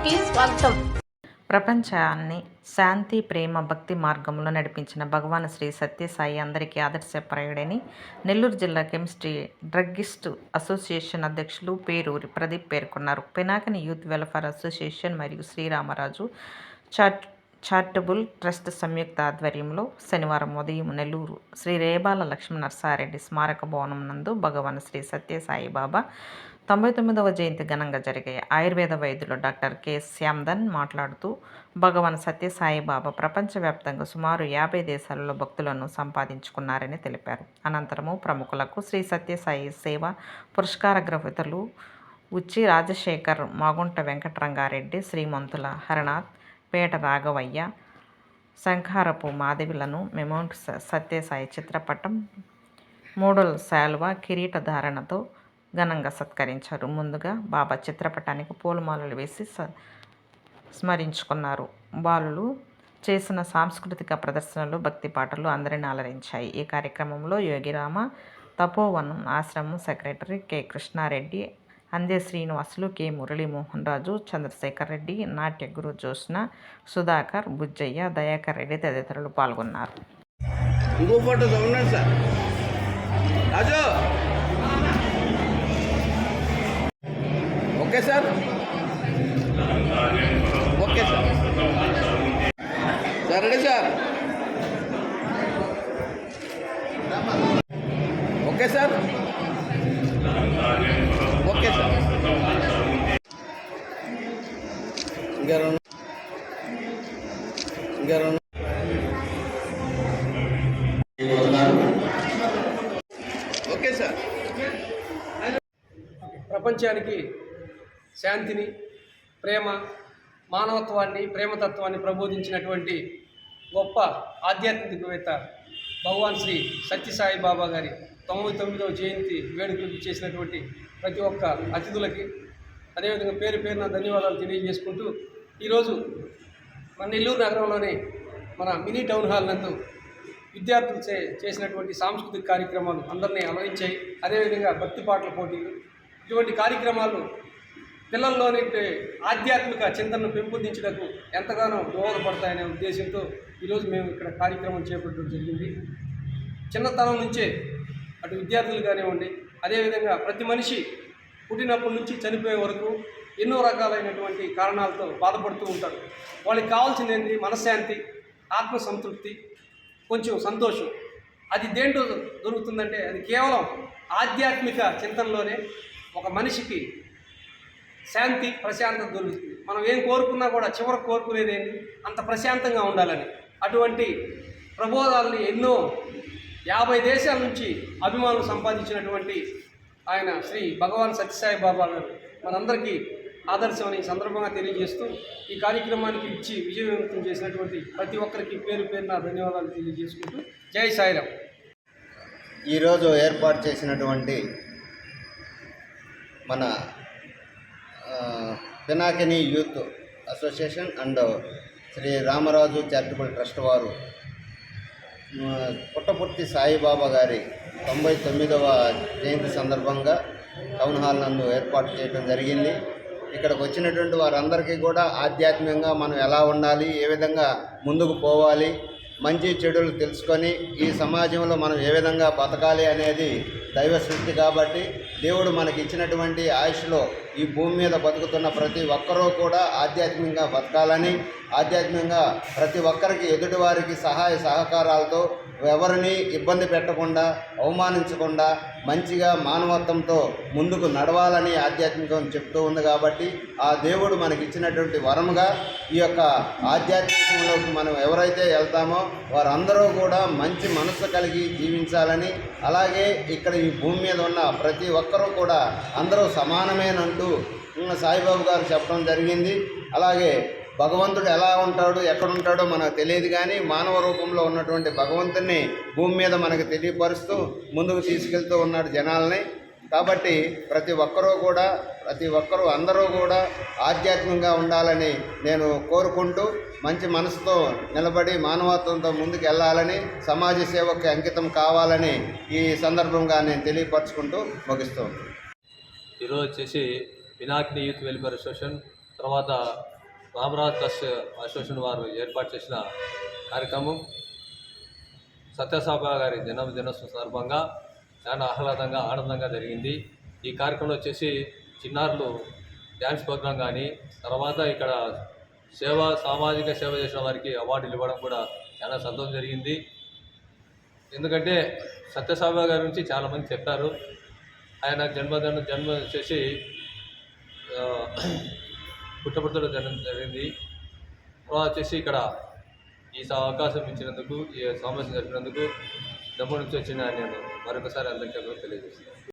న్యూస్కి స్వాగతం. ప్రపంచాన్ని శాంతి, ప్రేమ, భక్తి మార్గంలో నడిపించిన భగవాన్ శ్రీ సత్యసాయి అందరికీ ఆదర్శప్రాయుడని నెల్లూరు జిల్లా కెమిస్ట్రీ డ్రగ్గిస్ట్ అసోసియేషన్ అధ్యక్షులు పేరూరి ప్రదీప్ పేర్కొన్నారు. పినాకిని యూత్ వెల్ఫేర్ అసోసియేషన్ మరియు శ్రీరామరాజు చారిటబుల్ ట్రస్ట్ సంయుక్త ఆధ్వర్యంలో శనివారం ఉదయం నెల్లూరు శ్రీ రేబాల లక్ష్మీనరసారెడ్డి స్మారక భవనం నందు భగవాన్ శ్రీ సత్యసాయి బాబా 99వ జయంతి ఘనంగా జరిగాయి. ఆయుర్వేద వైద్యులు డాక్టర్ కె శ్యామ్ధన్ మాట్లాడుతూ భగవాన్ సత్యసాయి బాబా ప్రపంచవ్యాప్తంగా సుమారు 50 దేశాలలో భక్తులను సంపాదించుకున్నారని తెలిపారు. అనంతరము ప్రముఖులకు శ్రీ సత్యసాయి సేవ పురస్కార గ్రహీతలు ఉచ్చి రాజశేఖర్, మాగుంట వెంకటరంగారెడ్డి, శ్రీమంతుల హరనాథ్, పేట రాఘవయ్య, శంఖారపు మాధవిలను మెమౌంట్ సత్యసాయి చిత్రపటం, మోడల్ శాల్వా, కిరీట ధారణతో ఘనంగా సత్కరించారు. ముందుగా బాబా చిత్రపటానికి పూలమాలలు వేసి స్మరించుకున్నారు. బాలులు చేసిన సాంస్కృతిక ప్రదర్శనలు, భక్తి పాటలు అందరిని అలరించాయి. ఈ కార్యక్రమంలో యోగిరామ తపోవనం ఆశ్రమం సెక్రటరీ కె కృష్ణారెడ్డి, అందే శ్రీనివాసులు, కె మురళీమోహన్ రాజు, చంద్రశేఖర్ రెడ్డి, నాట్య గురు జ్యోత్స్న, సుధాకర్, బుజ్జయ్య, దయాకర్ రెడ్డి తదితరులు పాల్గొన్నారు. Okay sir, okay sir, sir ready sir, okay sir, okay sir, ఇంకా ఓకే సార్. ప్రపంచానికి శాంతిని, ప్రేమ, మానవత్వాన్ని, ప్రేమతత్వాన్ని ప్రబోధించినటువంటి గొప్ప ఆధ్యాత్మికవేత్త భగవాన్ శ్రీ సత్యసాయి బాబా గారి 99వ జయంతి వేడుకలు చేసినటువంటి ప్రతి ఒక్క అతిథులకి అదేవిధంగా పేరు పేరున ధన్యవాదాలు తెలియజేసుకుంటూ ఈరోజు మన నెల్లూరు నగరంలోని మన మినీ టౌన్ హాల్ నందు విద్యార్థులు చేసినటువంటి సాంస్కృతిక కార్యక్రమాలు అందరినీ అలరించాయి. అదేవిధంగా భక్తి పాటల పోటీలు, ఇటువంటి కార్యక్రమాలు పిల్లల్లోని ఆధ్యాత్మిక చింతనను పెంపొందించడానికి ఎంతగానో దోహదపడతాయనే ఉద్దేశంతో ఈరోజు మేము ఇక్కడ కార్యక్రమం చేపట్టడం జరిగింది. చిన్నతనం నుంచే అటు విద్యార్థులు కానివ్వండి, అదేవిధంగా ప్రతి మనిషి పుట్టినప్పటి నుంచి చనిపోయే వరకు ఎన్నో రకాలైనటువంటి కారణాలతో బాధపడుతూ ఉంటారు. వాళ్ళకి కావాల్సింది ఏంటి? మనశ్శాంతి, ఆత్మసంతృప్తి, కొంచెం సంతోషం. అది దేంట్లో దొరుకుతుందంటే అది కేవలం ఆధ్యాత్మిక చింతనలోనే ఒక మనిషికి శాంతి, ప్రశాంతత దొరుకుతుంది. మనం ఏం కోరుకున్నా కూడా చివరకు కోరుకునేది ఏంటి? అంత ప్రశాంతంగా ఉండాలని. అటువంటి ప్రబోధాలని ఎన్నో 50 దేశాల నుంచి అభిమానులు సంపాదించినటువంటి ఆయన శ్రీ భగవాన్ సత్యసాయి బాబా గారు మనందరికీ ఆదర్శమని సందర్భంగా తెలియజేస్తూ ఈ కార్యక్రమానికి ఇచ్చి విజయవంతం చేసినటువంటి ప్రతి ఒక్కరికి పేరు పేరున ధన్యవాదాలు తెలియజేసుకుంటూ జై సాయిరాం. ఈరోజు ఏర్పాటు చేసినటువంటి మన Pinakini youth association and Shri Ramaraju charitable trust వారు పుట్టపర్తి సాయిబాబా గారి 99వ జయంతి సందర్భంగా టౌన్ హాల్ నందు ఏర్పాటు చేయడం జరిగింది. ఇక్కడికి వచ్చినటువంటి వారందరికీ కూడా ఆధ్యాత్మికంగా మనం ఎలా ఉండాలి, ఏ విధంగా ముందుకు పోవాలి, మంచి చెడులు తెలుసుకొని ఈ సమాజంలో మనం ఏ విధంగా బతకాలి అనేది దైవ సృష్టి కాబట్టి దేవుడు మనకి ఇచ్చినటువంటి ఆయుష్లో ఈ భూమి మీద బతుకుతున్న ప్రతి ఒక్కరూ కూడా ఆధ్యాత్మికంగా బతకాలని, ఆధ్యాత్మికంగా ప్రతి ఒక్కరికి ఎదుటివారికి సహాయ సహకారాలతో ఎవరిని ఇబ్బంది పెట్టకుండా, అవమానించకుండా మంచిగా మానవత్వంతో ముందుకు నడవాలని ఆధ్యాత్మికం చెప్తూ ఉంది. కాబట్టి ఆ దేవుడు మనకి ఇచ్చినటువంటి వరముగా ఈ యొక్క ఆధ్యాత్మికంలోకి మనం ఎవరైతే వెళ్తామో వారందరూ కూడా మంచి మనసు కలిగి జీవించాలని, అలాగే ఇక్కడ ఈ భూమి మీద ఉన్న ప్రతి ఒక్కరూ కూడా అందరూ సమానమేనంటూ సాయిబాబు గారు చెప్పడం జరిగింది. అలాగే భగవంతుడు ఎలా ఉంటాడు, ఎక్కడుంటాడో మనకు తెలియదు, కానీ మానవ రూపంలో ఉన్నటువంటి భగవంతుని భూమి మీద మనకు తెలియపరుస్తూ ముందుకు తీసుకెళ్తూ ఉన్నాడు జనాల్ని. కాబట్టి ప్రతి ఒక్కరూ అందరూ కూడా ఆధ్యాత్మికంగా ఉండాలని నేను కోరుకుంటూ మంచి మనసుతో నిలబడి మానవత్వంతో ముందుకు వెళ్ళాలని, సమాజ సేవకి అంకితం కావాలని ఈ సందర్భంగా నేను తెలియపరచుకుంటూ ముగిస్తూ. ఈరోజు వచ్చేసి పినాకిని యూత్ వెల్ఫేర్ అసోసియేషన్, తర్వాత రామరాజ్ ట్రస్ట్ అసోసియేషన్ వారు ఏర్పాటు చేసిన కార్యక్రమం సత్యసాయిబాబా గారి జన్మదినోత్సవం సందర్భంగా చాలా ఆహ్లాదంగా ఆనందంగా జరిగింది. ఈ కార్యక్రమంలో వచ్చేసి చిన్నారులు డ్యాన్స్ ప్రోగ్రాం కానీ తర్వాత ఇక్కడ సామాజిక సేవ చేసిన వారికి అవార్డులు ఇవ్వడం కూడా చాలా సంతోషం జరిగింది. ఎందుకంటే సత్యసాయిబాబా గారి గురించి చాలామంది చెప్పారు. ఆయన జన్మ వచ్చేసి పుట్టపర్తిలో జరిగింది. తర్వాత వచ్చేసి ఇక్కడ ఈ అవకాశం ఇచ్చినందుకు, ఈ సమావేశం జరిపినందుకు దమ్ము నుంచి వచ్చిన నేను మరొకసారి అందరికీ తెలియజేస్తాను.